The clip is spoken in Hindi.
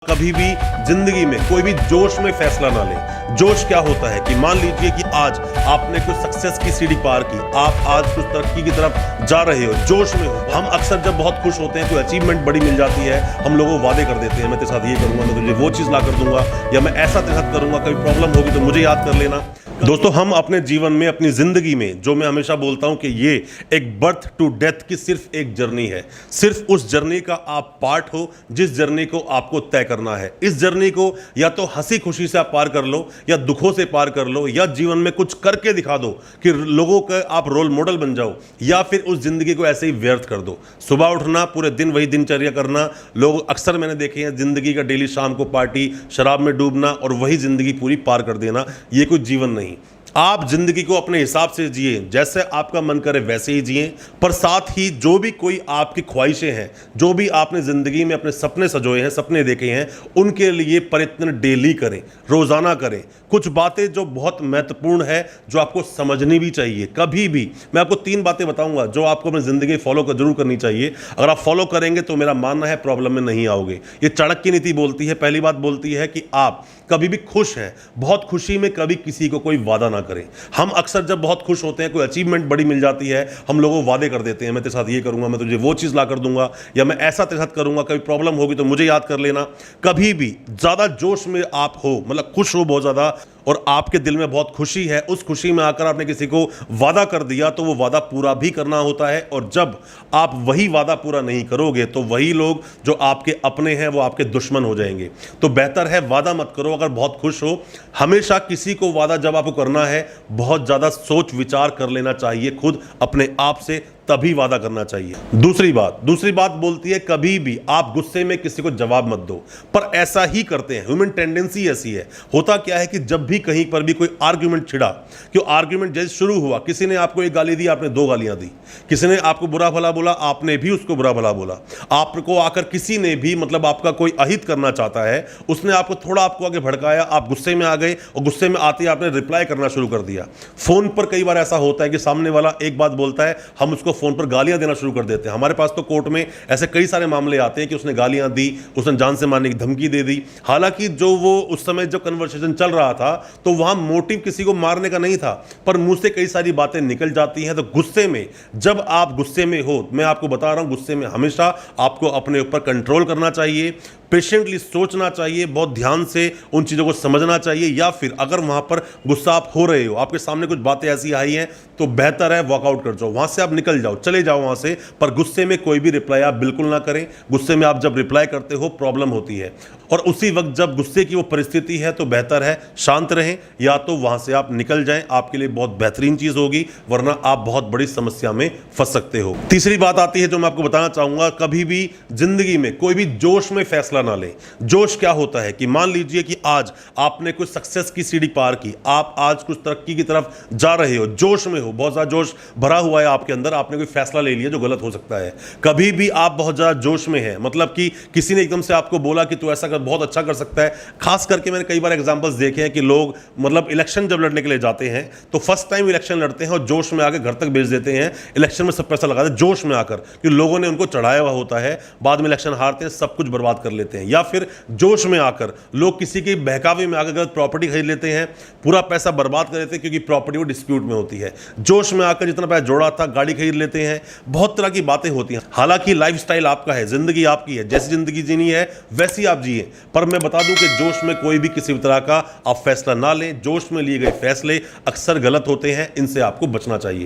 कभी भी जिंदगी में कोई भी जोश में फैसला ना लें। जोश क्या होता है कि मान लीजिए कि आज आपने कुछ सक्सेस की सीढ़ी पार की, आप आज कुछ तरक्की की तरफ जा रहे हो, जोश में हो। हम अक्सर जब बहुत खुश होते हैं, कोई अचीवमेंट बड़ी मिल जाती है, हम लोगों वादे कर देते हैं, मैं तेरे साथ ये करूंगा, मैं तुझे वो चीज ला कर दूंगा, या मैं ऐसा तेरे साथ करूंगा, कभी प्रॉब्लम होगी तो मुझे याद कर लेना। दोस्तों, हम अपने जीवन में, अपनी जिंदगी में, जो मैं हमेशा बोलता हूं कि ये एक बर्थ टू डेथ की सिर्फ एक जर्नी है। सिर्फ उस जर्नी का आप पार्ट हो जिस जर्नी को आपको तय करना है। इस जर्नी को या तो हंसी खुशी से आप पार कर लो, या दुखों से पार कर लो, या जीवन में कुछ करके दिखा दो कि लोगों का आप रोल मॉडल बन जाओ, या फिर उस जिंदगी को ऐसे ही व्यर्थ कर दो। सुबह उठना, पूरे दिन वही दिनचर्या करना। लोग अक्सर मैंने देखे हैं जिंदगी का डेली शाम को पार्टी, शराब में डूबना और वही जिंदगी पूरी पार कर देना। ये कोई जीवन नहीं। आप जिंदगी को अपने हिसाब से जिए, जैसे आपका मन करे वैसे ही जिए, पर साथ ही जो भी कोई आपकी ख्वाहिशें हैं, जो भी आपने जिंदगी में अपने सपने सजोए हैं, सपने देखे हैं, उनके लिए प्रयत्न डेली करें, रोजाना करें। कुछ बातें जो बहुत महत्वपूर्ण है, जो आपको समझनी भी चाहिए। कभी भी मैं आपको 3 बातें बताऊंगा जो आपको अपनी जिंदगी फॉलो कर जरूर करनी चाहिए। अगर आप फॉलो करेंगे तो मेरा मानना है प्रॉब्लम में नहीं आओगे। ये चाणक्य नीति बोलती है। पहली बात बोलती है कि आप कभी भी खुश हैं, बहुत खुशी में कभी किसी को कोई वादा ना करें। हम अक्सर जब बहुत खुश होते हैं, कोई अचीवमेंट बड़ी मिल जाती है, हम लोगों वादे कर देते हैं, मैं तेरे साथ ये करूंगा, मैं तुझे वो चीज ला कर दूंगा, या मैं ऐसा तेरे साथ करूंगा, कभी प्रॉब्लम होगी तो मुझे याद कर लेना। कभी भी ज्यादा जोश में आप हो, मतलब खुश हो बहुत ज्यादा, और आपके दिल में बहुत खुशी है, उस खुशी में आकर आपने किसी को वादा कर दिया, तो वो वादा पूरा भी करना होता है। और जब आप वही वादा पूरा नहीं करोगे तो वही लोग जो आपके अपने हैं वो आपके दुश्मन हो जाएंगे। तो बेहतर है वादा मत करो। अगर बहुत खुश हो, हमेशा किसी को वादा जब आपको करना है, बहुत ज्यादा सोच विचार कर लेना चाहिए खुद अपने आप से, तभी वादा करना चाहिए। दूसरी बात बोलती है कभी भी आप गुस्से में किसी को जवाब मत दो। पर ऐसा ही करते हैं, ह्यूमन टेंडेंसी ऐसी है। होता क्या है कि जब भी कहीं पर भी कोई आर्ग्यूमेंट छिड़ा, क्यों आर्ग्यूमेंट जैसे शुरू हुआ, किसी ने आपको एक गाली दी, आपने 2 गालियां दी, किसी ने आपको बुरा भला बोला, आपने भी उसको बुरा भला बोला, आपको आकर किसी ने भी, मतलब आपका कोई अहित करना चाहता है, उसने आपको थोड़ा आपको आगे भड़काया, आप गुस्से में आ गए, और गुस्से में आते ही आपने रिप्लाई करना शुरू कर दिया। फोन पर कई बार ऐसा होता है कि सामने वाला एक बात बोलता है, हम उसको फोन पर गालियां देना शुरू कर देते हैं। हमारे पास तो कोर्ट में ऐसे कई सारे मामले आते हैं कि उसने गालियां दी, उसने जान से मारने की धमकी दे दी। हालांकि जो वो उस समय जो कन्वर्सेशन चल रहा था, तो वहां मोटिव किसी को मारने का नहीं था, पर मुंह से कई सारी बातें निकल जाती हैं। तो गुस्से में, जब आप गुस्से में हो, मैं आपको बता रहा हूं, गुस्से में हमेशा आपको अपने ऊपर कंट्रोल करना चाहिए, पेशेंटली सोचना चाहिए, बहुत ध्यान से उन चीज़ों को समझना चाहिए। या फिर अगर वहां पर गुस्सा आप हो रहे हो, आपके सामने कुछ बातें ऐसी आई हैं, तो बेहतर है वॉकआउट कर जाओ, वहां से आप निकल जाओ, चले जाओ वहां से। पर गुस्से में कोई भी रिप्लाई आप बिल्कुल ना करें। गुस्से में आप जब रिप्लाई करते हो प्रॉब्लम होती है, और उसी वक्त जब गुस्से की वो परिस्थिति है, तो बेहतर है शांत रहें, या तो वहां से आप निकल जाएं, आपके लिए बहुत बेहतरीन चीज होगी, वरना आप बहुत बड़ी समस्या में फंस सकते हो। तीसरी बात आती है जो मैं आपको बताना चाहूंगा, कभी भी जिंदगी में कोई भी जोश में फैसला ना लें। जोश क्या होता है कि मान लीजिए कि आज आपने कुछ सक्सेस की सीढ़ी पार की, आप आज कुछ तरक्की की तरफ जा रहे हो, जोश में हो, बहुत ज्यादा जोश भरा हुआ है आपके अंदर, आपने कोई फैसला ले लिया जो गलत हो सकता है। कभी भी आप बहुत ज्यादा जोश में हैं, मतलब कि किसी ने एकदम से आपको बोला कि तू ऐसा कर, बहुत अच्छा कर सकता है। खास करके मैंने कई बार एग्जांपल्स देखे हैं कि लोग, मतलब इलेक्शन जब लड़ने के लिए जाते हैं, तो फर्स्ट टाइम इलेक्शन लड़ते हैं और जोश में आकर घर तक भेज देते हैं, इलेक्शन में सब पैसा लगाते हैं जोश में आकर, कि लोगों ने उनको चढ़ाया हुआ होता है, बाद में इलेक्शन हारते हैं, सब कुछ बर्बाद कर लेते हैं। या फिर जोश में आकर लोग किसी के बहकावे में आकर गलत प्रॉपर्टी खरीद लेते हैं, पूरा पैसा बर्बाद कर देते हैं, क्योंकि प्रॉपर्टी वो डिस्प्यूट में होती है। जोश में आकर जितना पैसा जोड़ा था, गाड़ी खरीद लेते हैं, बहुत तरह की बातें होती हैं। हालांकि लाइफस्टाइल आपका है, जिंदगी आपकी है, जैसी जिंदगी जीनी है वैसी आप जिए। पर मैं बता दूं कि जोश में कोई भी किसी भी तरह का आप फैसला ना लें। जोश में लिए गए फैसले अक्सर गलत होते हैं, इनसे आपको बचना चाहिए।